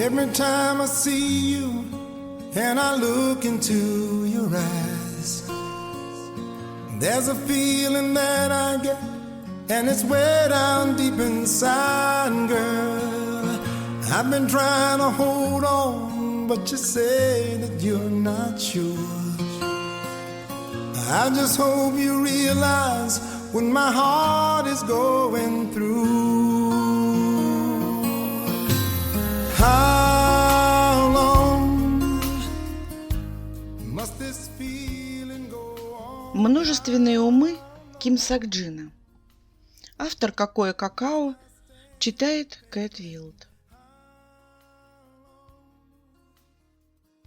Every time I see you and I look into your eyes, there's a feeling that I get, and it's way down deep inside, girl. I've been trying to hold on, but you say that you're not sure. I just hope you realize what my heart is going through. How long must this feeling go on? Множественные умы Ким Sak-джина. Автор «Какое какао» читает Кэт Вилд.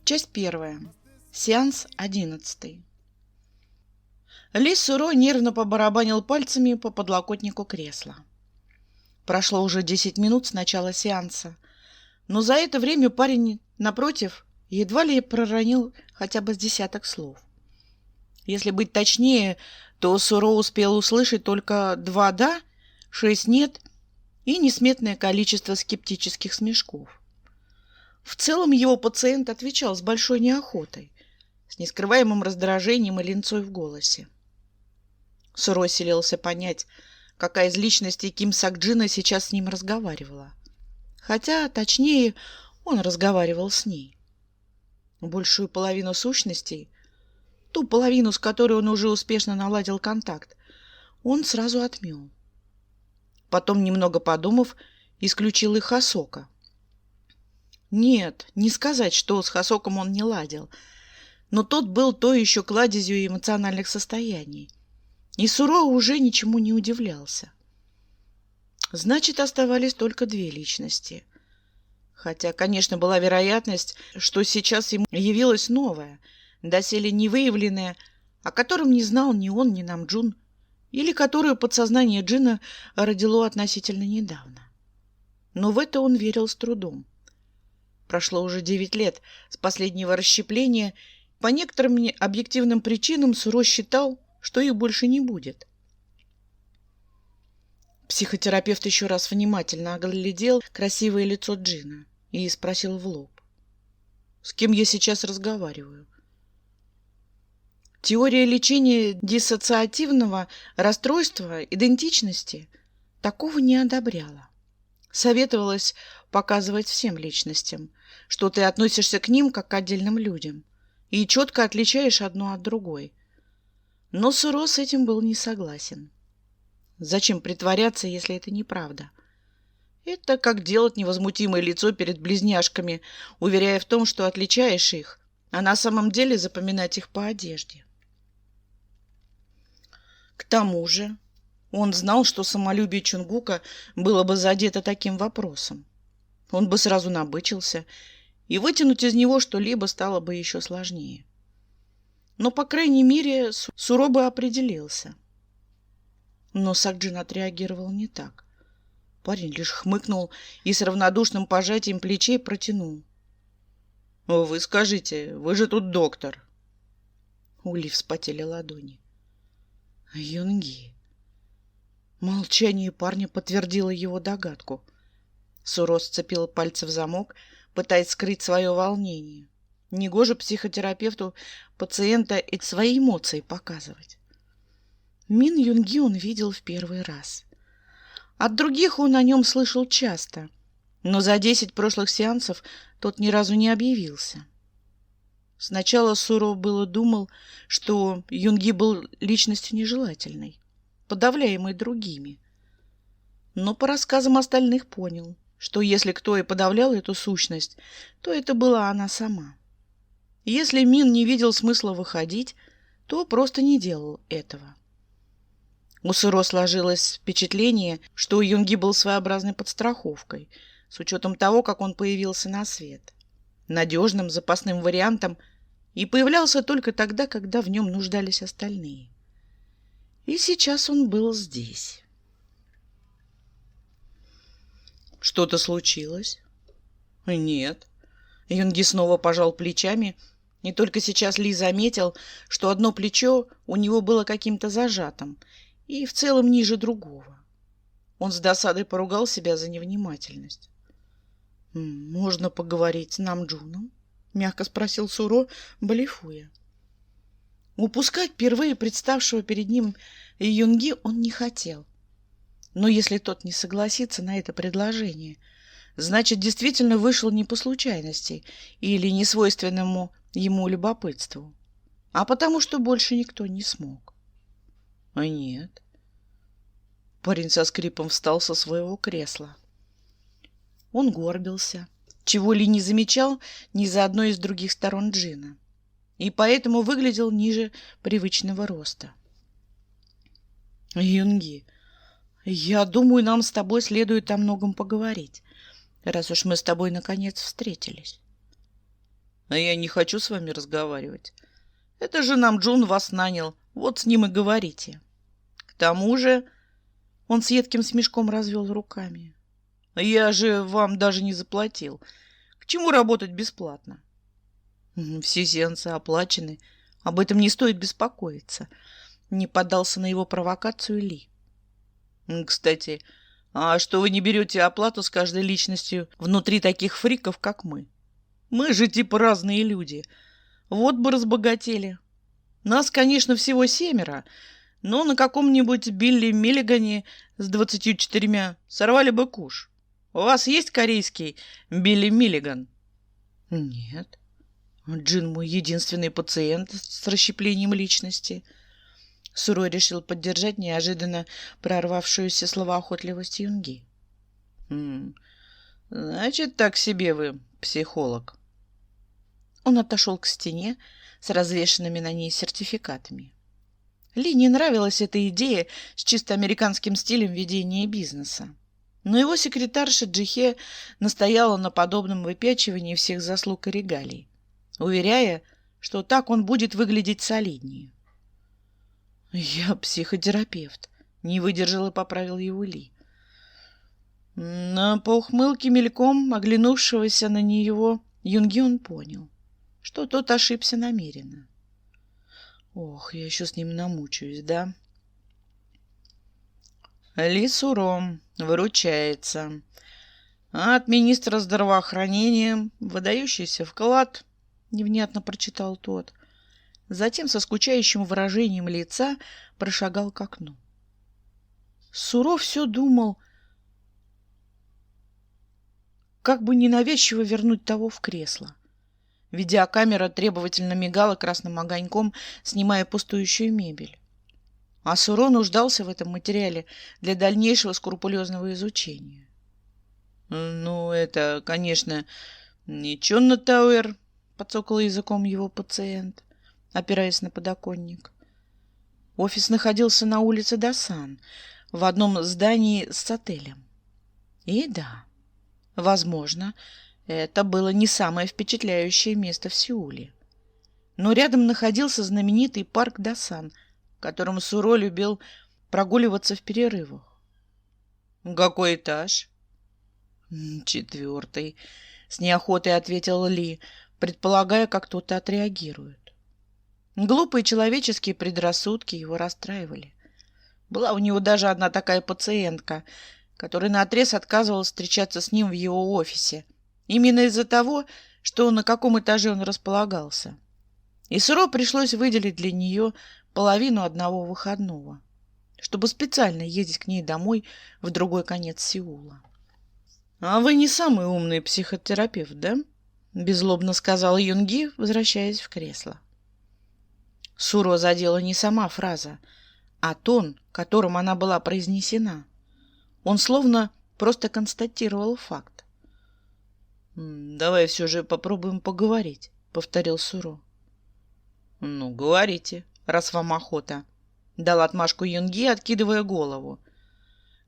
Часть 1. Сеанс 11. Ли Суро нервно побарабанил пальцами по подлокотнику кресла. Прошло уже 10 минут с начала сеанса, но за это время парень, напротив, едва ли проронил хотя бы с десяток слов. Если быть точнее, то Суро успел услышать только 2 «да», 6 «нет» и несметное количество скептических смешков. В целом его пациент отвечал с большой неохотой, с нескрываемым раздражением и линцой в голосе. Суро селился понять, какая из личностей Ким Sak-джина сейчас с ним разговаривала. Хотя, точнее, он разговаривал с ней. Большую половину сущностей, ту половину, с которой он уже успешно наладил контакт, он сразу отмел. Потом, немного подумав, исключил и Хосока. Нет, не сказать, что с Хосоком он не ладил, но тот был то еще кладезью эмоциональных состояний. И Суро уже ничему не удивлялся. Значит, оставались только 2 личности. Хотя, конечно, была вероятность, что сейчас ему явилась новая, доселе невыявленная, о котором не знал ни он, ни Намджун, или которую подсознание Джина родило относительно недавно. Но в это он верил с трудом. Прошло уже 9 лет с последнего расщепления. По некоторым объективным причинам Суро считал, что их больше не будет. Психотерапевт еще раз внимательно оглядел красивое лицо Джина и спросил в лоб: «С кем я сейчас разговариваю?» Теория лечения диссоциативного расстройства идентичности такого не одобряла. Советовалось показывать всем личностям, что ты относишься к ним как к отдельным людям и четко отличаешь одну от другой. Но Суро с этим был не согласен. Зачем притворяться, если это неправда? Это как делать невозмутимое лицо перед близняшками, уверяя в том, что отличаешь их, а на самом деле запоминать их по одежде. К тому же он знал, что самолюбие Чонгука было бы задето таким вопросом. Он бы сразу набычился, и вытянуть из него что-либо стало бы еще сложнее. Но, по крайней мере, Суро бы определился. Но Sak-джин отреагировал не так. Парень лишь хмыкнул и с равнодушным пожатием плечей протянул: «Вы скажите, вы же тут доктор». У Ли вспотели ладони. «Юнги». Молчание парня подтвердило его догадку. Суро сцепил пальцы в замок, пытаясь скрыть свое волнение. Негоже психотерапевту пациента и свои эмоции показывать. Мин Юнги он видел в первый раз. От других он о нем слышал часто, но за 10 прошлых сеансов тот ни разу не объявился. Сначала Суро было думал, что Юнги был личностью нежелательной, подавляемой другими. Но по рассказам остальных понял, что если кто и подавлял эту сущность, то это была она сама. Если Мин не видел смысла выходить, то просто не делал этого. У Суро сложилось впечатление, что Юнги был своеобразной подстраховкой, с учетом того, как он появился на свет. Надежным запасным вариантом и появлялся только тогда, когда в нем нуждались остальные. И сейчас он был здесь. «Что-то случилось?» «Нет». Юнги снова пожал плечами, и только сейчас Ли заметил, что одно плечо у него было каким-то зажатым и в целом ниже другого. Он с досадой поругал себя за невнимательность. Можно поговорить с Намджуном? Мягко спросил Суро, блефуя. Упускать впервые представшего перед ним Юнги он не хотел. Но если тот не согласится на это предложение, значит, действительно вышел не по случайности или несвойственному ему любопытству, а потому что больше никто не смог. А нет. Парень со скрипом встал со своего кресла. Он горбился, чего Ли не замечал ни за одной из других сторон джина, и поэтому выглядел ниже привычного роста. Юнги, я думаю, нам с тобой следует о многом поговорить, раз уж мы с тобой наконец встретились. А я не хочу с вами разговаривать. Это же Намджун вас нанял, вот с ним и говорите. К тому же он с едким смешком развел руками. Я же вам даже не заплатил. К чему работать бесплатно? Все сеансы оплачены. Об этом не стоит беспокоиться. Не поддался на его провокацию Ли. Кстати, а что вы не берете оплату с каждой личностью внутри таких фриков, как мы? Мы же типа разные люди. Вот бы разбогатели. Нас, конечно, всего 7, но на каком-нибудь Билли Миллигане с 24 сорвали бы куш. У вас есть корейский Билли Миллиган? Нет. Джин мой единственный пациент с расщеплением личности. Суро решил поддержать неожиданно прорвавшуюся словоохотливость Юнги. Значит, так себе вы психолог. Он отошел к стене с развешанными на ней сертификатами. Ли не нравилась эта идея с чисто американским стилем ведения бизнеса. Но его секретарша Джихе настояла на подобном выпячивании всех заслуг и регалий, уверяя, что так он будет выглядеть солиднее. «Я психотерапевт», — не выдержал и поправил его Ли. Но по ухмылке мельком оглянувшегося на него Юнги он понял, что тот ошибся намеренно. «Ох, я еще с ним намучаюсь, да?» Ли Суро выручается. А от министра здравоохранения выдающийся вклад, невнятно прочитал тот. Затем со скучающим выражением лица прошагал к окну. Суро все думал, как бы ненавязчиво вернуть того в кресло. Видеокамера требовательно мигала красным огоньком, снимая пустующую мебель. А Суро нуждался в этом материале для дальнейшего скрупулезного изучения. «Ну, это, конечно, не Чонна Тауэр», — подцокал языком его пациент, опираясь на подоконник. Офис находился на улице Дасан, в одном здании с отелем. И да, возможно, это было не самое впечатляющее место в Сеуле. Но рядом находился знаменитый парк Дасан, в котором Суро любил прогуливаться в перерывах. «Какой этаж?» «4», — с неохотой ответил Ли, предполагая, как кто-то отреагирует. Глупые человеческие предрассудки его расстраивали. Была у него даже одна такая пациентка, которая наотрез отказывалась встречаться с ним в его офисе, именно из-за того, что на каком этаже он располагался. И Суро пришлось выделить для нее половину одного выходного, чтобы специально ездить к ней домой в другой конец Сеула. «А вы не самый умный психотерапевт, да?» — беззлобно сказал Юнги, возвращаясь в кресло. Суро задела не сама фраза, а тон, которым она была произнесена. Он словно просто констатировал факт. «Давай все же попробуем поговорить», — повторил Суро. «Ну, говорите, раз вам охота», — дал отмашку Юнги, откидывая голову.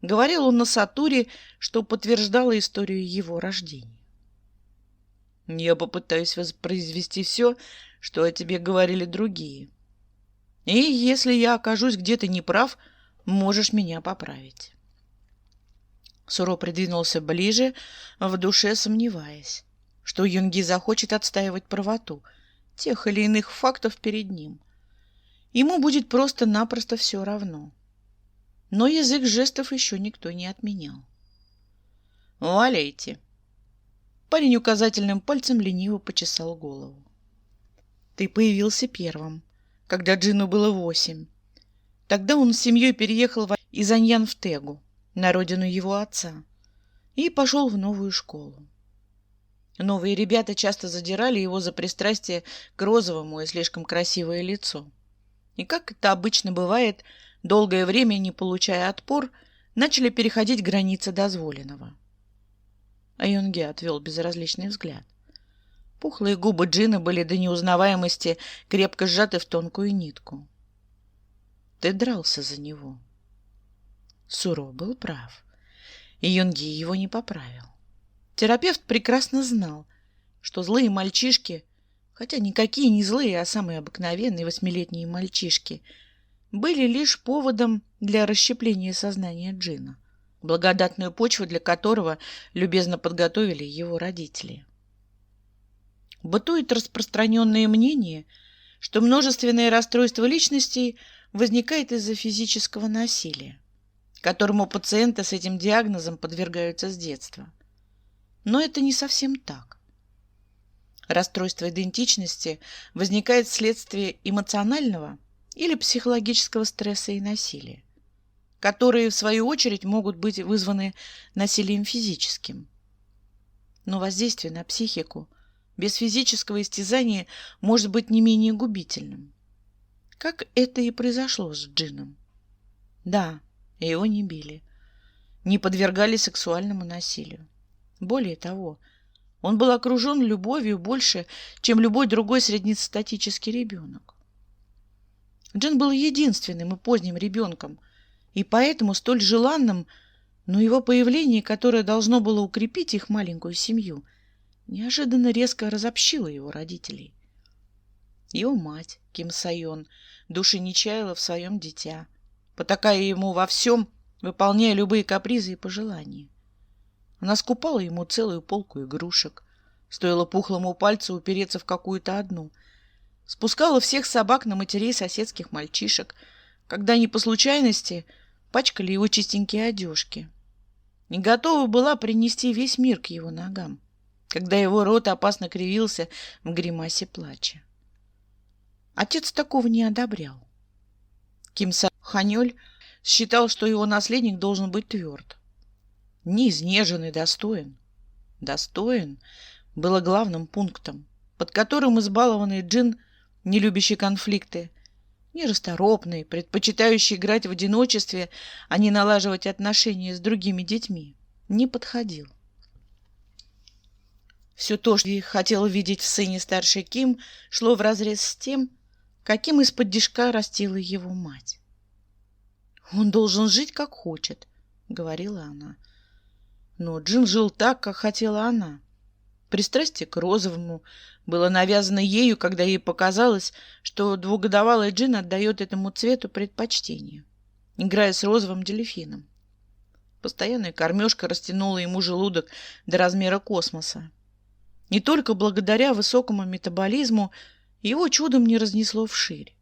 Говорил он на сатуре, что подтверждало историю его рождения. «Я попытаюсь воспроизвести все, что о тебе говорили другие. И если я окажусь где-то неправ, можешь меня поправить». Суро придвинулся ближе, в душе сомневаясь, что Юнги захочет отстаивать правоту тех или иных фактов перед ним. Ему будет просто-напросто все равно. Но язык жестов еще никто не отменял. «Валяйте». Парень указательным пальцем лениво почесал голову. Ты появился первым, когда Джину было 8. Тогда он с семьей переехал из Аньян в Тегу, на родину его отца, и пошел в новую школу. Новые ребята часто задирали его за пристрастие к розовому и слишком красивое лицо. И, как это обычно бывает, долгое время, не получая отпор, начали переходить границы дозволенного. А Юнге отвел безразличный взгляд. Пухлые губы Джина были до неузнаваемости крепко сжаты в тонкую нитку. Ты дрался за него. Суро был прав, и Юнги его не поправил. Терапевт прекрасно знал, что злые мальчишки, хотя никакие не злые, а самые обыкновенные 8-летние мальчишки, были лишь поводом для расщепления сознания Джина, благодатную почву для которого любезно подготовили его родители. Бытует распространенное мнение, что множественное расстройство личностей возникает из-за физического насилия, которому пациенты с этим диагнозом подвергаются с детства. Но это не совсем так. Расстройство идентичности возникает вследствие эмоционального или психологического стресса и насилия, которые, в свою очередь, могут быть вызваны насилием физическим. Но воздействие на психику без физического истязания может быть не менее губительным. Как это и произошло с Джином. Да, его не били, не подвергали сексуальному насилию. Более того, он был окружен любовью больше, чем любой другой среднестатический ребенок. Джин был единственным и поздним ребенком, и поэтому столь желанным, но его появление, которое должно было укрепить их маленькую семью, неожиданно резко разобщило его родителей. Его мать, Ким Сайон, души не чаяла в своем дитя, потакая ему во всем, выполняя любые капризы и пожелания. Она скупала ему целую полку игрушек, стоило пухлому пальцу упереться в какую-то одну, спускала всех собак на матерей соседских мальчишек, когда они по случайности пачкали его чистенькие одежки, и готова была принести весь мир к его ногам, когда его рот опасно кривился в гримасе плача. Отец такого не одобрял. Ким Ханёль считал, что его наследник должен быть тверд, не изнежен и достоин. Достоин было главным пунктом, под которым избалованный Джин, не любящий конфликты, нерасторопный, предпочитающий играть в одиночестве, а не налаживать отношения с другими детьми, не подходил. Все то, что я хотела видеть в сыне старшей Ким, шло вразрез с тем, каким исподтишка растила его мать. «Он должен жить, как хочет», — говорила она. Но Джин жил так, как хотела она. Пристрастие к розовому было навязано ею, когда ей показалось, что двухгодовалый Джин отдает этому цвету предпочтение, играя с розовым дельфином. Постоянная кормежка растянула ему желудок до размера космоса. Не только благодаря высокому метаболизму его чудом не разнесло вширь.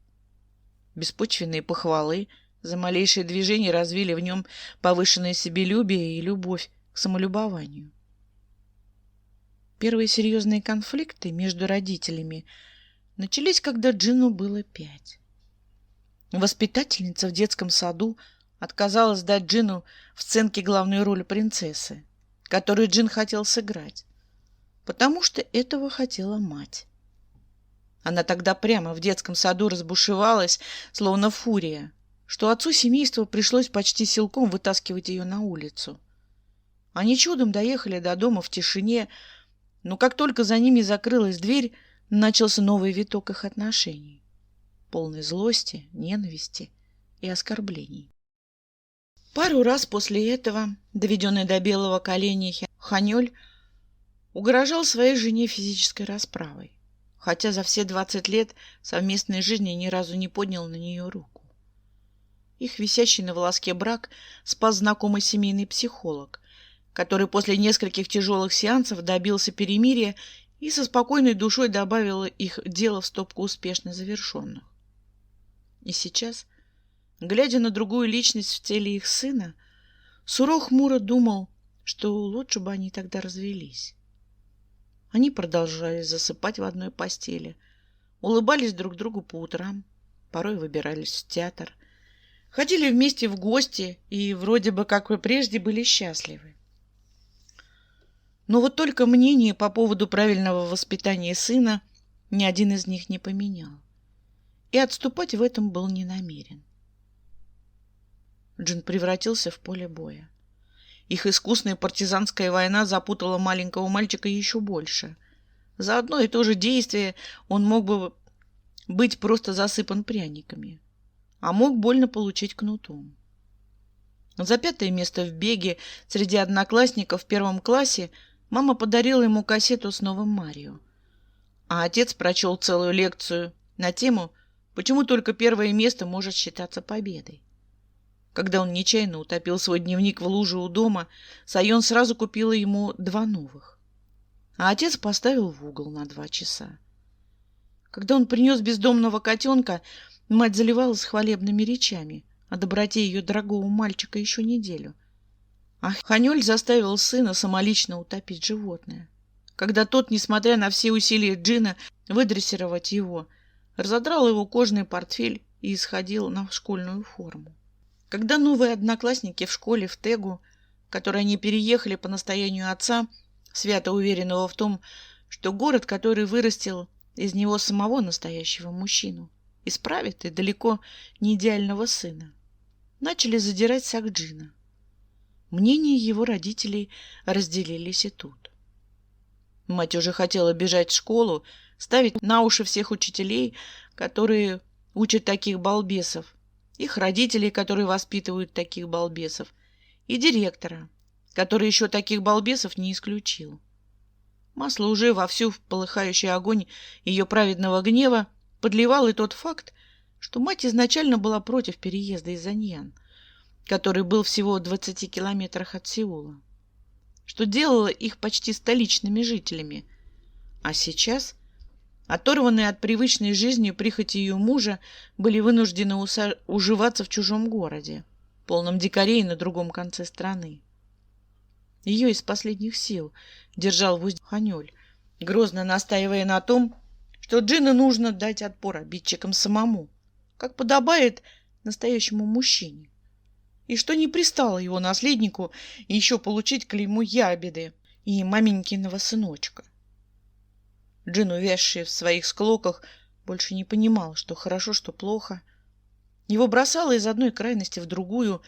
Беспочвенные похвалы за малейшее движение развили в нем повышенное себелюбие и любовь к самолюбованию. Первые серьезные конфликты между родителями начались, когда Джину было 5. Воспитательница в детском саду отказалась дать Джину в сценке главную роль принцессы, которую Джин хотел сыграть, потому что этого хотела мать. Она тогда прямо в детском саду разбушевалась, словно фурия, что отцу семейства пришлось почти силком вытаскивать ее на улицу. Они чудом доехали до дома в тишине, но как только за ними закрылась дверь, начался новый виток их отношений, полный злости, ненависти и оскорблений. Пару раз после этого, доведенный до белого коленя, Ханёль угрожал своей жене физической расправой, хотя за все 20 лет совместной жизни ни разу не поднял на нее руку. Их висящий на волоске брак спас знакомый семейный психолог, который после нескольких тяжелых сеансов добился перемирия и со спокойной душой добавил их дело в стопку успешно завершенных. И сейчас, глядя на другую личность в теле их сына, Суро хмуро думал, что лучше бы они тогда развелись. Они продолжали засыпать в одной постели, улыбались друг другу по утрам, порой выбирались в театр, ходили вместе в гости и вроде бы, как и прежде, были счастливы. Но вот только мнение по поводу правильного воспитания сына ни один из них не поменял. И отступать в этом был не намерен. Джин превратился в поле боя. Их искусная партизанская война запутала маленького мальчика еще больше. За одно и то же действие он мог бы быть просто засыпан пряниками, а мог больно получить кнутом. За 5-е место в беге среди одноклассников в 1 классе мама подарила ему кассету с новым Марио, а отец прочел целую лекцию на тему, почему только 1-е место может считаться победой. Когда он нечаянно утопил свой дневник в луже у дома, Сайон сразу купила ему 2 новых, а отец поставил в угол на 2 часа. Когда он принес бездомного котенка, мать заливалась хвалебными речами о доброте ее дорогого мальчика еще неделю. А Ханёль заставил сына самолично утопить животное. Когда тот, несмотря на все усилия Джина выдрессировать его, разодрал его кожаный портфель и исходил на школьную форму. Когда новые одноклассники в школе в Тегу, в которой они переехали по настоянию отца, свято уверенного в том, что город, который вырастил из него самого настоящего мужчину, исправит и далеко не идеального сына, начали задирать Сакджина. Мнения его родителей разделились и тут. Мать уже хотела бежать в школу, ставить на уши всех учителей, которые учат таких балбесов, их родителей, которые воспитывают таких балбесов, и директора, который еще таких балбесов не исключил. Масло уже вовсю в полыхающий огонь ее праведного гнева подливал и тот факт, что мать изначально была против переезда из Аньян, который был всего в 20 километрах от Сеула, что делало их почти столичными жителями. А сейчас, оторванные от привычной жизни прихоти ее мужа, были вынуждены уживаться в чужом городе, полном дикарей на другом конце страны. Ее из последних сил держал в узде Ханёль, грозно настаивая на том, что Джину нужно дать отпор обидчикам самому, как подобает настоящему мужчине, и что не пристало его наследнику еще получить клейму ябеды и маменькиного сыночка. Джин, увязший в своих склоках, больше не понимал, что хорошо, что плохо. Его бросало из одной крайности в другую,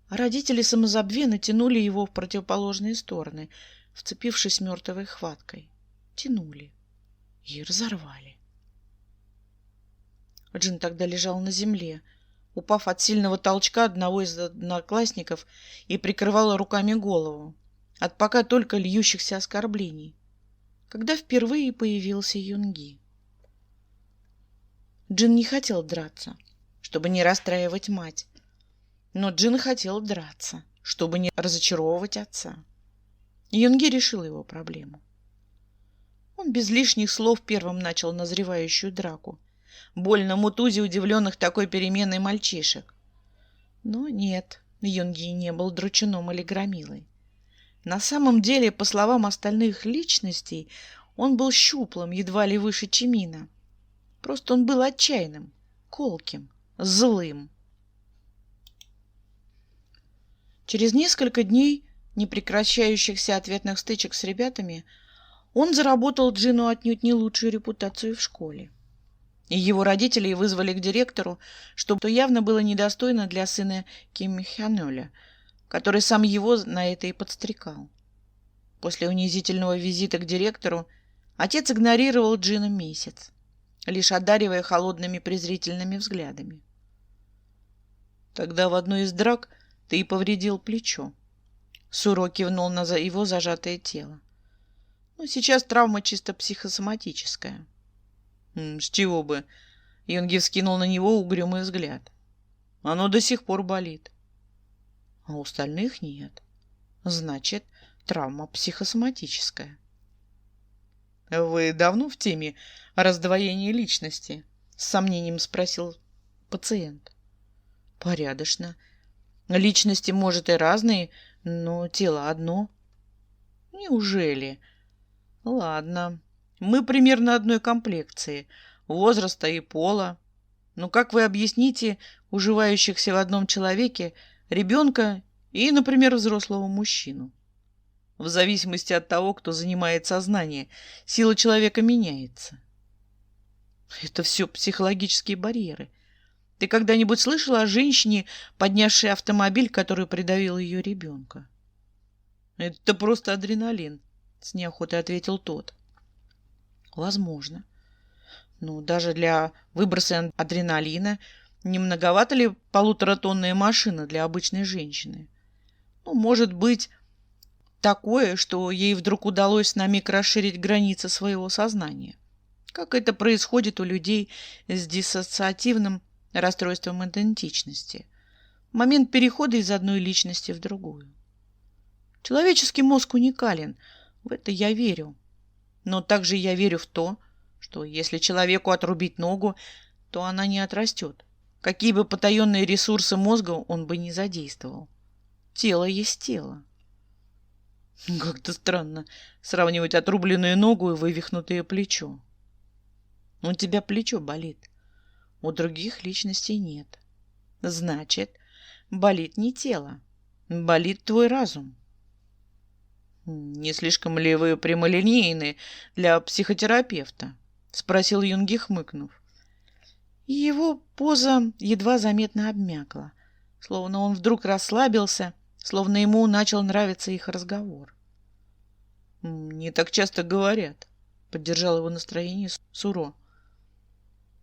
а родители самозабвенно тянули его в противоположные стороны, вцепившись мертвой хваткой. Тянули и разорвали. Джин тогда лежал на земле, упав от сильного толчка одного из одноклассников, и прикрывала руками голову от пока только льющихся оскорблений, когда впервые появился Юнги. Джин не хотел драться, чтобы не расстраивать мать, но Джин хотел драться, чтобы не разочаровывать отца. Юнги решил его проблему. Он без лишних слов первым начал назревающую драку, больно мутузе удивленных такой переменой мальчишек. Но нет, Юнги не был дручуном или громилой. На самом деле, по словам остальных личностей, он был щуплым, едва ли выше Чимина. Просто он был отчаянным, колким, злым. Через несколько дней непрекращающихся ответных стычек с ребятами он заработал Джину отнюдь не лучшую репутацию в школе. И его родителей вызвали к директору, что явно было недостойно для сына Ким Хянёля, который сам его на это и подстрекал. После унизительного визита к директору отец игнорировал Джина месяц, лишь одаривая холодными презрительными взглядами. Тогда в одной из драк ты и повредил плечо. Суро кивнул на его зажатое тело. Но сейчас травма чисто психосоматическая. С чего бы? Юнги вскинул на него угрюмый взгляд. Оно до сих пор болит. А у остальных нет. Значит, травма психосоматическая. Вы давно в теме раздвоения личности? С сомнением спросил пациент. Порядочно. Личности, может, и разные, но тело одно. Неужели? Ладно. Мы примерно одной комплекции, возраста и пола. Но как вы объясните уживающихся в одном человеке ребенка и, например, взрослого мужчину? В зависимости от того, кто занимает сознание, сила человека меняется. Это все психологические барьеры. Ты когда-нибудь слышала о женщине, поднявшей автомобиль, который придавил ее ребенка? Это просто адреналин, с неохотой ответил тот. Возможно. Но даже для выброса адреналина не многовато ли 1,5-тонная машина для обычной женщины? Ну, может быть, такое, что ей вдруг удалось на миг расширить границы своего сознания. Как это происходит у людей с диссоциативным расстройством идентичности. Момент перехода из одной личности в другую. Человеческий мозг уникален, в это я верю. Но также я верю в то, что если человеку отрубить ногу, то она не отрастет. Какие бы потаенные ресурсы мозга он бы не задействовал. Тело есть тело. Как-то странно сравнивать отрубленную ногу и вывихнутое плечо. У тебя плечо болит. У других личностей нет. Значит, болит не тело. Болит твой разум. Не слишком ли вы прямолинейны для психотерапевта? Спросил Юнги, хмыкнув. Его поза едва заметно обмякла, словно он вдруг расслабился, словно ему начал нравиться их разговор. «Не так часто говорят», — поддержал его настроение Суро.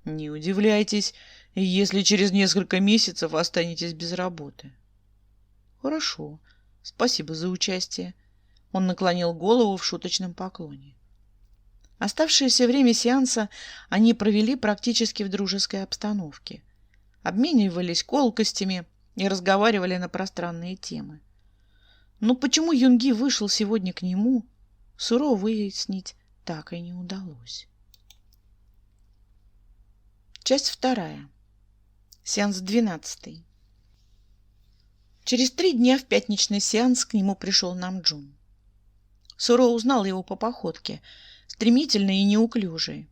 «Не удивляйтесь, если через несколько месяцев останетесь без работы». «Хорошо, спасибо за участие». Он наклонил голову в шуточном поклоне. Оставшееся время сеанса они провели практически в дружеской обстановке. Обменивались колкостями и разговаривали на пространные темы. Но почему Юнги вышел сегодня к нему, Суро выяснить так и не удалось. Часть 2. Сеанс 12. Через 3 дня в пятничный сеанс к нему пришел Намджун. Суро узнал его по походке, стремительной и неуклюжей.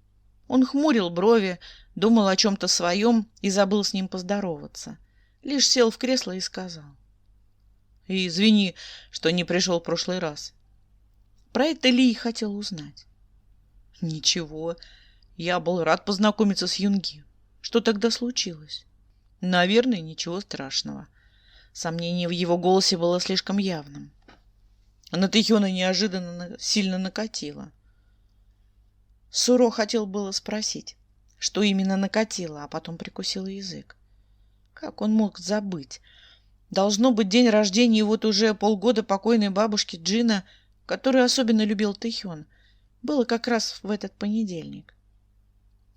Он хмурил брови, думал о чем-то своем и забыл с ним поздороваться. Лишь сел в кресло и сказал. «И извини, что не пришел в прошлый раз». Про это Ли хотел узнать. «Ничего, я был рад познакомиться с Юнги. Что тогда случилось?» «Наверное, ничего страшного». Сомнение в его голосе было слишком явным. На Тэхёна неожиданно сильно накатило. Суро хотел было спросить, что именно накатило, а потом прикусил язык. Как он мог забыть? Должно быть день рождения вот уже полгода покойной бабушки Джина, которую особенно любил Тэхён, было как раз в этот понедельник.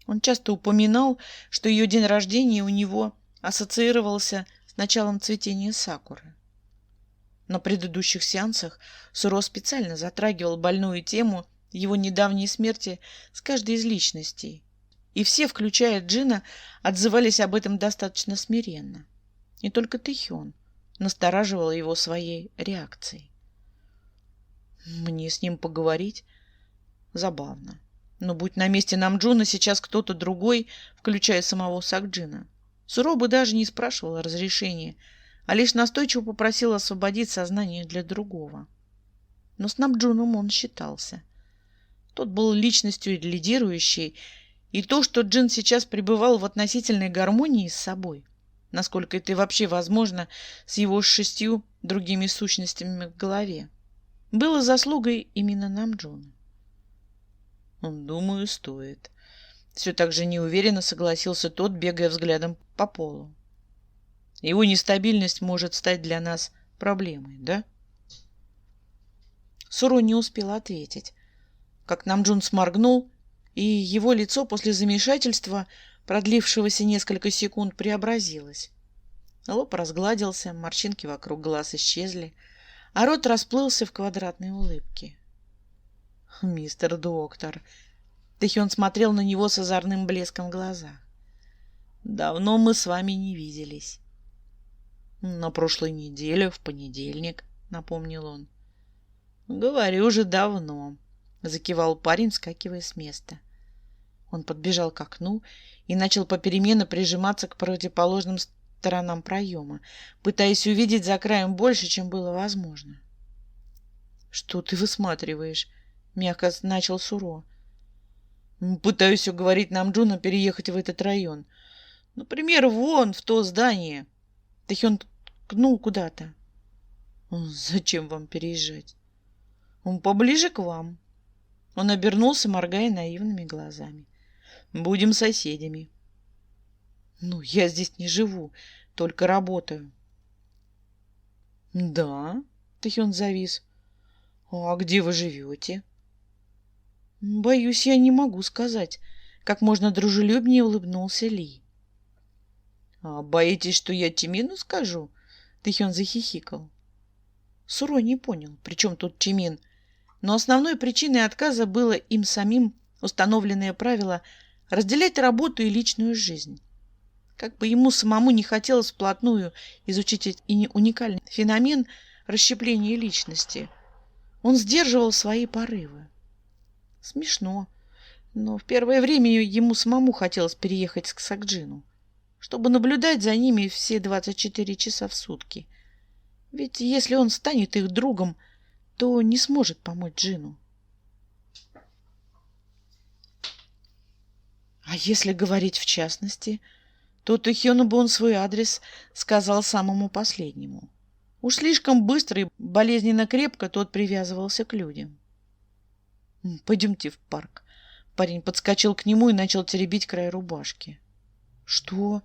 Он часто упоминал, что ее день рождения у него ассоциировался с началом цветения сакуры. На предыдущих сеансах Суро специально затрагивал больную тему его недавней смерти с каждой из личностей, и все, включая Джина, отзывались об этом достаточно смиренно. И только Тэхён настораживал его своей реакцией. Мне с ним поговорить? Забавно. Но будь на месте Намджуна сейчас кто-то другой, включая самого Сакджина, Суро бы даже не спрашивал разрешения, а лишь настойчиво попросил освободить сознание для другого. Но с Намджуном он считался. Тот был личностью лидирующей, и то, что Джин сейчас пребывал в относительной гармонии с собой, насколько это вообще возможно с его 6 другими сущностями в голове, было заслугой именно Намджуна. «Думаю, стоит». Все так же неуверенно согласился тот, бегая взглядом по полу. «Его нестабильность может стать для нас проблемой, да?» Суро не успел ответить, как Намджун сморгнул, и его лицо после замешательства, продлившегося несколько секунд, преобразилось. Лоб разгладился, морщинки вокруг глаз исчезли, а рот расплылся в квадратной улыбке. «Мистер доктор!» Тэхён смотрел на него с озорным блеском в глазах. «Давно мы с вами не виделись». «На прошлой неделе, в понедельник», — напомнил он. «Говорю же, давно», — закивал парень, вскакивая с места. Он подбежал к окну и начал попеременно прижиматься к противоположным сторонам проема, пытаясь увидеть за краем больше, чем было возможно. «Что ты высматриваешь?» — мягко начал Суро. «Пытаюсь уговорить Намджуна переехать в этот район. Например, вон в то здание». Тэхён ткнул куда-то. «Зачем вам переезжать?» «Он поближе к вам». Он обернулся, моргая наивными глазами. «Будем соседями». «Я здесь не живу, только работаю». «Да?» — Тэхён завис. «А где вы живете?» «Боюсь, я не могу сказать», — как можно дружелюбнее улыбнулся Ли. «А боитесь, что я Чимину скажу?» — Тэхён захихикал. Суро не понял, при чем тут Чимин, но основной причиной отказа было им самим установленное правило разделять работу и личную жизнь. Как бы ему самому не хотелось вплотную изучить уникальный феномен расщепления личности, он сдерживал свои порывы. Смешно, но в первое время ему самому хотелось переехать к Сакджину, чтобы наблюдать за ними все 24 часа в сутки. Ведь если он станет их другом, то не сможет помочь Джину. А если говорить в частности, то Тэхёну бы он свой адрес сказал самому последнему. Уж слишком быстро и болезненно крепко тот привязывался к людям. «Пойдемте в парк». Парень подскочил к нему и начал теребить край рубашки. «Что?»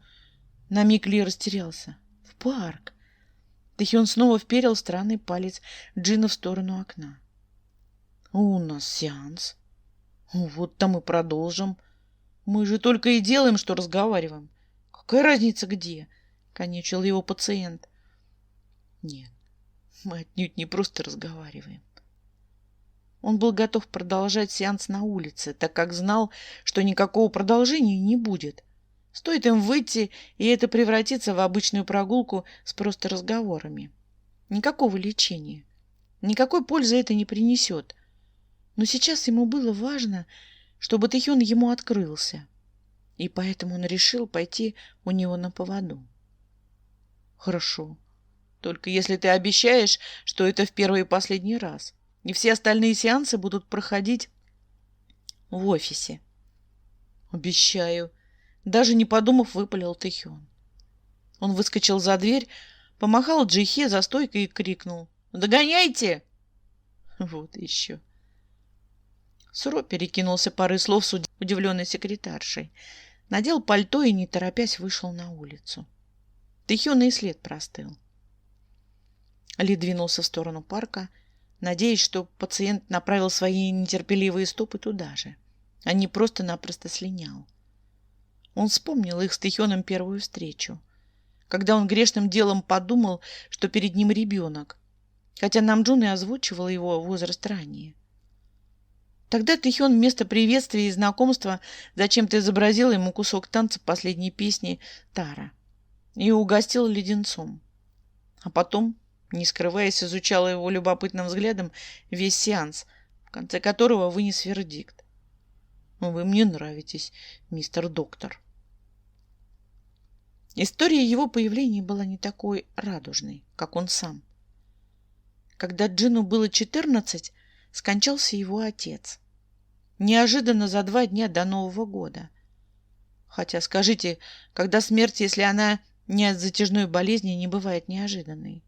На миг Ли растерялся. «В парк». Тэхён снова вперил странный палец Джина в сторону окна. «У нас сеанс». «Вот там и продолжим. Мы же только и делаем, что разговариваем. Какая разница где?» — конючил его пациент. «Нет, мы отнюдь не просто разговариваем». Он был готов продолжать сеанс на улице, так как знал, что никакого продолжения не будет. Стоит им выйти, и это превратится в обычную прогулку с просто разговорами. Никакого лечения. Никакой пользы это не принесет. Но сейчас ему было важно, чтобы Тэхён ему открылся. И поэтому он решил пойти у него на поводу. «Хорошо. Только если ты обещаешь, что это в первый и последний раз, и все остальные сеансы будут проходить в офисе». «Обещаю», — даже не подумав, выпалил Тэхён. Он выскочил за дверь, помахал Джихе за стойкой и крикнул: «Догоняйте!» Вот еще. Суро перекинулся парой слов с удивленной секретаршей, надел пальто и, не торопясь, вышел на улицу. Тэхёна и след простыл. Ли двинулся в сторону парка, надеясь, что пациент направил свои нетерпеливые стопы туда же, а не просто-напросто слинял. Он вспомнил их с Тэхёном первую встречу, когда он грешным делом подумал, что перед ним ребенок, хотя Намджун и озвучивал его возраст ранее. Тогда Тэхён вместо приветствия и знакомства зачем-то изобразил ему кусок танца последней песни Тара и угостил леденцом. А потом, не скрываясь, изучал его любопытным взглядом весь сеанс, в конце которого вынес вердикт: «Вы мне нравитесь, мистер доктор». История его появления была не такой радужной, как он сам. Когда Джину было 14, скончался его отец. Неожиданно за 2 дня до Нового года. Хотя, скажите, когда смерть, если она не от затяжной болезни, не бывает неожиданной?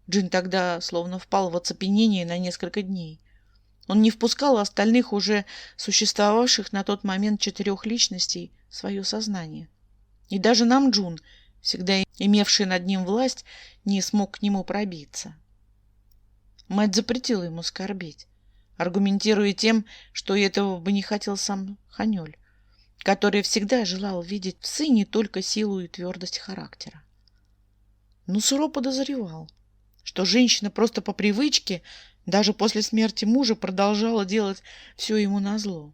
Джин тогда словно впал в оцепенение на несколько дней. Он не впускал остальных, уже существовавших на тот момент 4 личностей, в свое сознание. И даже Намджун, всегда имевший над ним власть, не смог к нему пробиться. Мать запретила ему скорбеть, аргументируя тем, что этого бы не хотел сам Ханёль, который всегда желал видеть в сыне только силу и твердость характера. Но Суро подозревал, что женщина просто по привычке даже после смерти мужа продолжала делать все ему назло.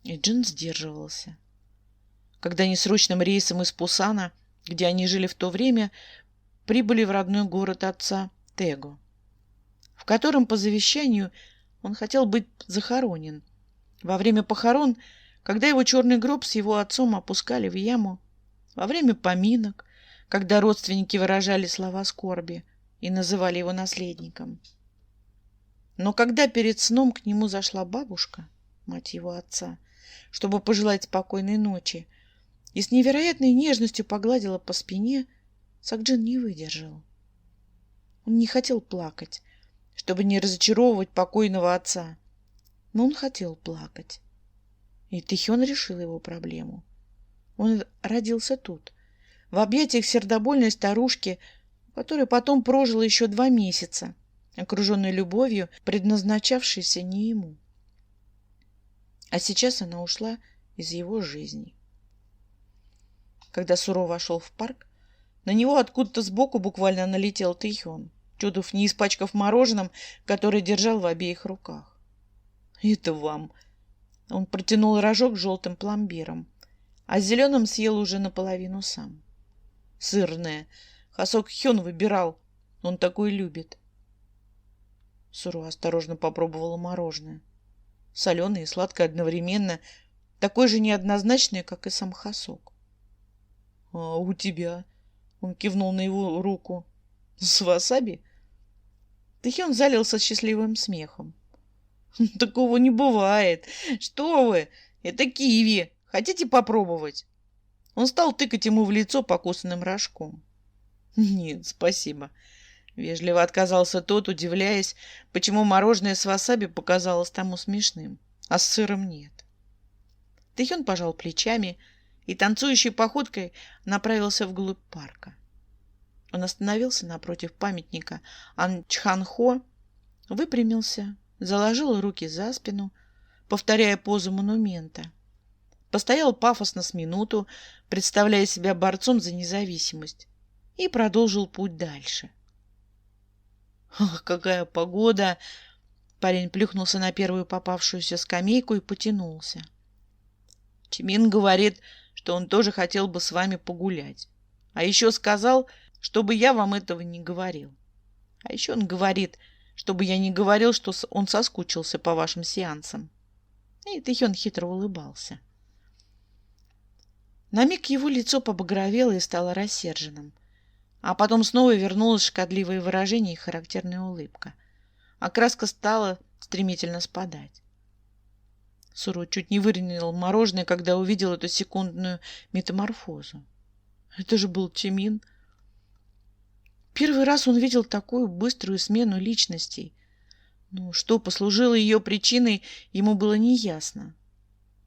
И Джин сдерживался. Когда они срочным рейсом из Пусана, где они жили в то время, прибыли в родной город отца Tego, в котором по завещанию Он хотел быть захоронен. Во время похорон, когда его черный гроб с его отцом опускали в яму, во время поминок, когда родственники выражали слова скорби и называли его наследником. Но когда перед сном к нему зашла бабушка, мать его отца, чтобы пожелать спокойной ночи, и с невероятной нежностью погладила по спине, Сакджин не выдержал. Он не хотел плакать, чтобы не разочаровывать покойного отца, но он хотел плакать. И Тэхён решил его проблему. Он родился тут, в объятиях сердобольной старушки, которая потом прожила еще 2 месяца, окруженной любовью, предназначавшейся не ему. А сейчас она ушла из его жизни. Когда Суро вошел в парк, на него откуда-то сбоку буквально налетел Тэхён, чудов не испачкав мороженым, которое держал в обеих руках. «Это вам!» Он протянул рожок с желтым пломбиром, а с зеленым съел уже наполовину сам. «Сырное. Хасок Хён выбирал. Он такой любит». Суро осторожно попробовала мороженое. Соленое и сладкое одновременно, такое же неоднозначное, как и сам Хасок. «А у тебя?» Он кивнул на его руку. «С васаби?» Тэхён залился счастливым смехом. «Такого не бывает. Что вы? Это киви. Хотите попробовать?» Он стал тыкать ему в лицо покусанным рожком. «Нет, спасибо». Вежливо отказался тот, удивляясь, почему мороженое с васаби показалось тому смешным, а с сыром нет. Тэхён пожал плечами и танцующей походкой направился вглубь парка. Он остановился напротив памятника Ан Чхан-Хо, выпрямился, заложил руки за спину, повторяя позу монумента. Постоял пафосно с минуту, представляя себя борцом за независимость, и продолжил путь дальше. «Ах, какая погода!» Парень плюхнулся на первую попавшуюся скамейку и потянулся. «Чимин говорит, что он тоже хотел бы с вами погулять. А еще сказал, чтобы я вам этого не говорил. А еще он говорит, чтобы я не говорил, что он соскучился по вашим сеансам». И Тэхён хитро улыбался. На миг его лицо побагровело и стало рассерженным. А потом снова вернулось шкодливое выражение и характерная улыбка. А краска стала стремительно спадать. Суро чуть не выронил мороженое, когда увидел эту секундную метаморфозу. Это же был Чимин. Первый раз он видел такую быструю смену личностей. Но что послужило ее причиной, ему было неясно.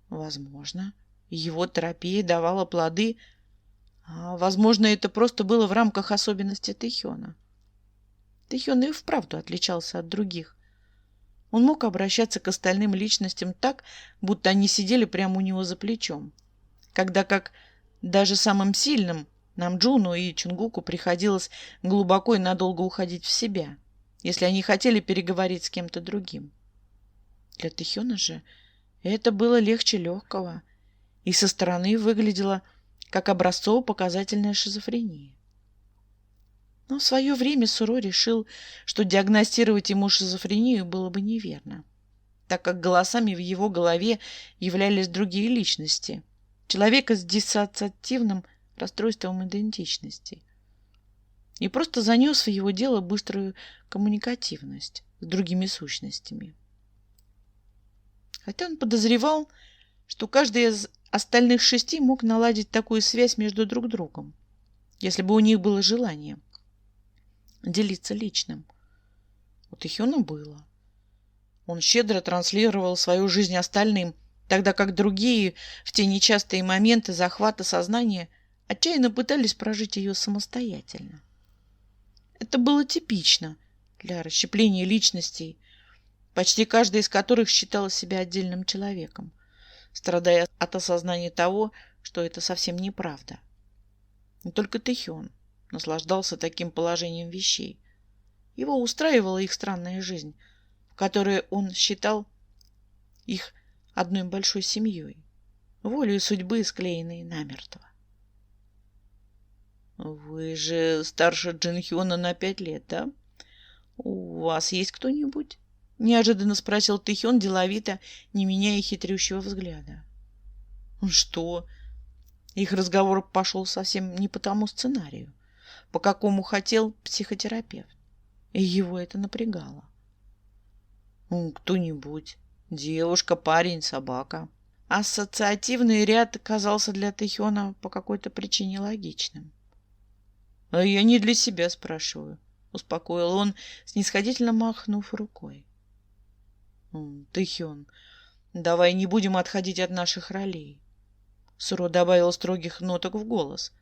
Возможно, его терапия давала плоды, а, возможно, это просто было в рамках особенностей Тэхёна. Тэхён и вправду отличался от других. Он мог обращаться к остальным личностям так, будто они сидели прямо у него за плечом, когда как даже самым сильным Намджуну и Чунгуку приходилось глубоко и надолго уходить в себя, если они хотели переговорить с кем-то другим. Для Тэхёна же это было легче легкого и со стороны выглядело как образцово-показательная шизофрения. Но в свое время Суро решил, что диагностировать ему шизофрению было бы неверно, так как голосами в его голове являлись другие личности, человека с диссоциативным расстройством идентичности, и просто занес в его дело быструю коммуникативность с другими сущностями. Хотя он подозревал, что каждый из остальных 6 мог наладить такую связь между друг другом, если бы у них было желание делиться личным. У Тэхёна было. Он щедро транслировал свою жизнь остальным, тогда как другие в те нечастые моменты захвата сознания отчаянно пытались прожить ее самостоятельно. Это было типично для расщепления личностей, почти каждая из которых считала себя отдельным человеком, страдая от осознания того, что это совсем неправда. Но только Тэхён наслаждался таким положением вещей. Его устраивала их странная жизнь, в которой он считал их одной большой семьей, волею судьбы, склеенной намертво. «Вы же старше Джин Хёна на 5 лет, да? У вас есть кто-нибудь?» — неожиданно спросил Тэхён деловито, не меняя хитрющего взгляда. «Что?» Их разговор пошел совсем не по тому сценарию, по какому хотел психотерапевт, и его это напрягало. «Кто-нибудь. Девушка, парень, собака». Ассоциативный ряд оказался для Тэхёна по какой-то причине логичным. «А я не для себя спрашиваю», — успокоил он, снисходительно махнув рукой. «Тэхён, давай не будем отходить от наших ролей». Суро добавил строгих ноток в голос.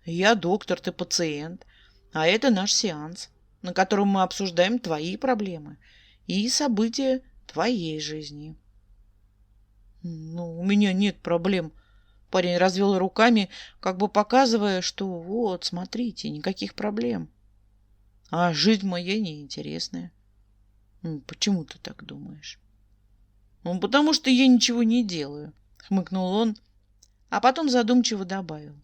«Я доктор, ты пациент, а это наш сеанс, на котором мы обсуждаем твои проблемы и события твоей жизни». «У меня нет проблем». Парень развел руками, как бы показывая, что вот, смотрите, никаких проблем. «А жизнь моя неинтересная». «Почему ты так думаешь?» «Потому что я ничего не делаю», — хмыкнул он, а потом задумчиво добавил.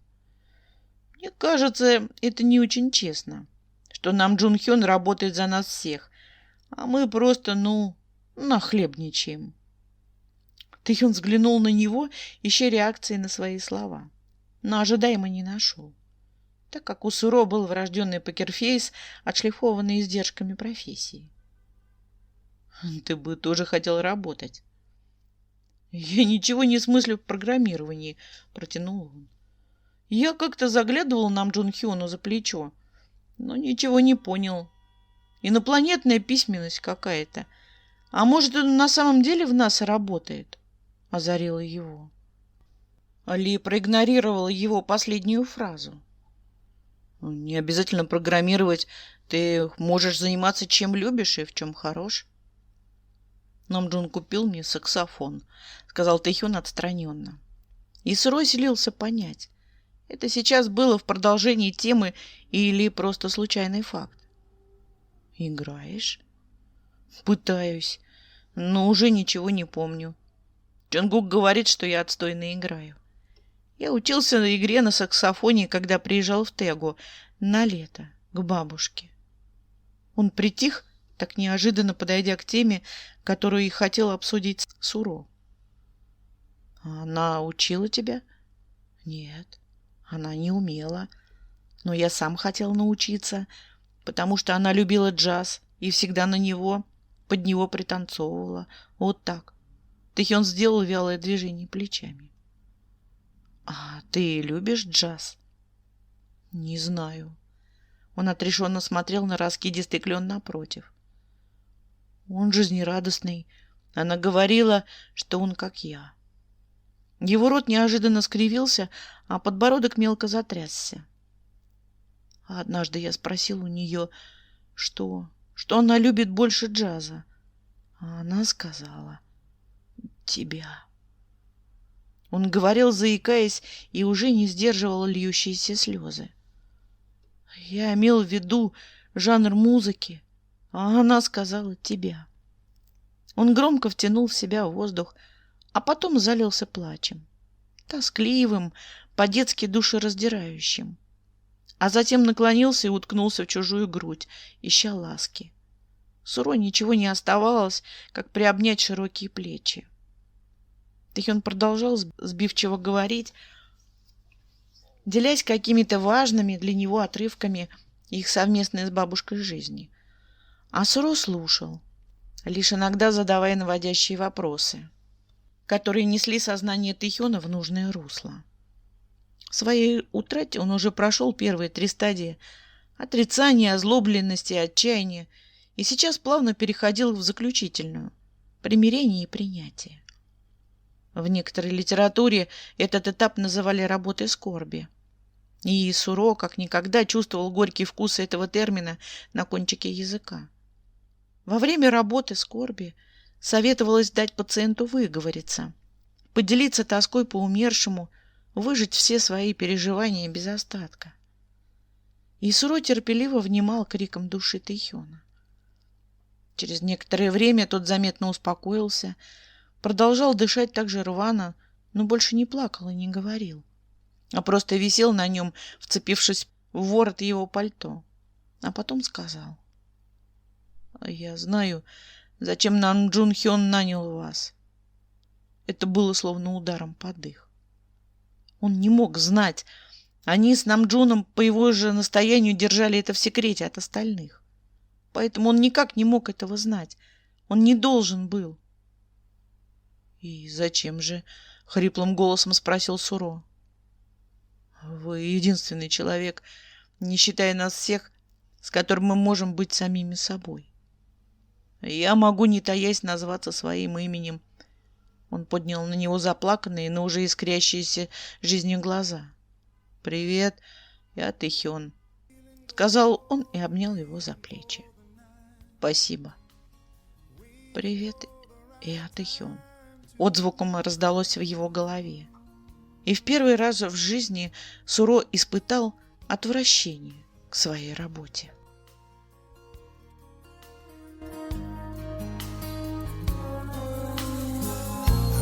«Мне кажется, это не очень честно, что нам Джун Хён работает за нас всех, а мы просто, нахлебничаем». Тэхён взглянул на него, ища реакции на свои слова, но ожидаемо не нашел, так как у Суро был врожденный покерфейс, отшлифованный издержками профессии. «Ты бы тоже хотел работать». «Я ничего не смыслю в программировании», — протянул он. «Я как-то заглядывал нам Джун Хёну за плечо, но ничего не понял. Инопланетная письменность какая-то. А может, он на самом деле в НАСА работает?» — озарила его. Ли проигнорировала его последнюю фразу. «Не обязательно программировать. Ты можешь заниматься чем любишь и в чем хорош». «Намджун купил мне саксофон», — сказал Тэхён отстраненно. И Суро селился понять, это сейчас было в продолжении темы или просто случайный факт. «Играешь?» «Пытаюсь, но уже ничего не помню. Чонгук говорит, что я отстойно играю. Я учился на игре на саксофоне, когда приезжал в Тегу на лето к бабушке». Он притих, так неожиданно подойдя к теме, которую и хотел обсудить с Суро. «Она учила тебя?» «Нет, она не умела. Но я сам хотел научиться, потому что она любила джаз и всегда под него пританцовывала. Вот так». Тэхён сделал вялое движение плечами. «А ты любишь джаз?» «Не знаю». Он отрешенно смотрел на раскидистый клен напротив. «Он жизнерадостный. Она говорила, что он как я». Его рот неожиданно скривился, а подбородок мелко затрясся. Однажды я спросил у нее, что она любит больше джаза. А она сказала: «Тебя». Он говорил, заикаясь, и уже не сдерживал льющиеся слезы. «Я имел в виду жанр музыки, а она сказала тебя». Он громко втянул в себя воздух, а потом залился плачем, тоскливым, по-детски душераздирающим, а затем наклонился и уткнулся в чужую грудь, ища ласки. Суро ничего не оставалось, как приобнять широкие плечи. Тэхён продолжал сбивчиво говорить, делясь какими-то важными для него отрывками их совместной с бабушкой жизни. А Суро слушал, лишь иногда задавая наводящие вопросы, которые несли сознание Тэхёна в нужное русло. В своей утрате он уже прошел первые 3 стадии — отрицания, озлобленности и отчаяния, и сейчас плавно переходил в заключительную — примирение и принятие. В некоторой литературе этот этап называли работой скорби. И Суро как никогда чувствовал горький вкус этого термина на кончике языка. Во время работы скорби советовалось дать пациенту выговориться, поделиться тоской по умершему, выжить все свои переживания без остатка. И Суро терпеливо внимал крикам души Тэхёна. Через некоторое время тот заметно успокоился, продолжал дышать так же рвано, но больше не плакал и не говорил, а просто висел на нем, вцепившись в ворот его пальто. А потом сказал: «Я знаю, Зачем нам Джун Хён нанял вас? Это было словно ударом под дых. Он не мог знать. Они с Намджуном по его же настоянию держали это в секрете от остальных. Поэтому он никак не мог этого знать. Он не должен был. «И зачем же?» — хриплым голосом спросил Суро. «Вы единственный человек, не считая нас всех, с которым мы можем быть самими собой. Я могу, не таясь, назваться своим именем». Он поднял на него заплаканные, но уже искрящиеся жизнью глаза. «Привет, я Тэхён», — сказал он и обнял его за плечи. «Спасибо». «Привет, я Тэхён», — отзвуком раздалось в его голове. И в первый раз в жизни Суро испытал отвращение к своей работе.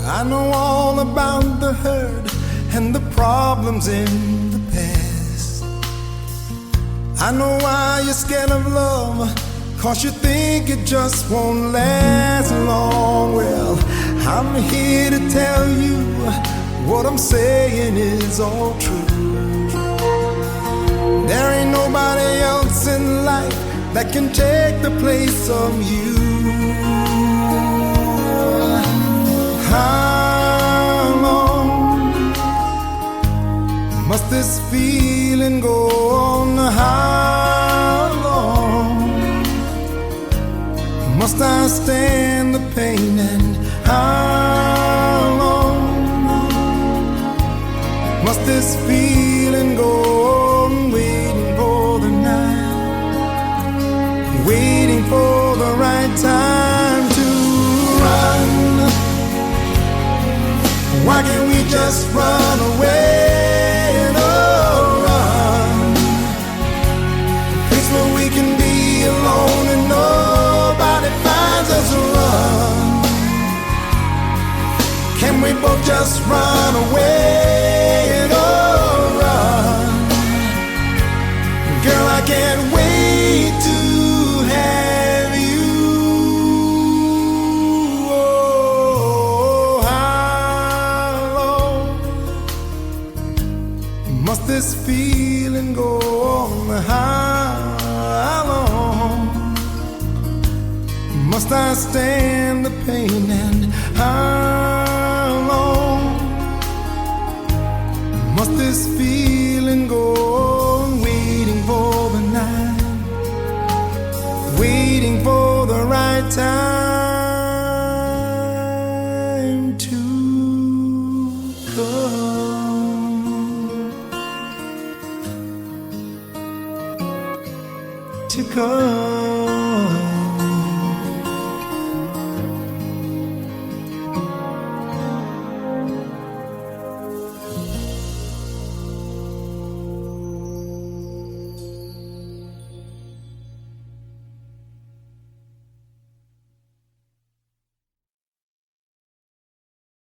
I know all about the hurt and the problems in the past. I know why you're scared of love, 'cause you think it just won't last long. Well, I'm here to tell you what I'm saying is all true. There ain't nobody else in life that can take the place of you. How long must this feeling go on? How long must I stand the pain? And how long must this feeling go on? Waiting for the night, waiting for the right time to run. Why can't we just run away? Oh, run. A place where we can be alone and nobody finds us. Run. Can we both just run away? Oh, run. Girl, I can't wait to have you. Must this feeling go on? How long must I stand the pain? And how long must this feeling go on? Waiting for the night, waiting for the right time to come. To come.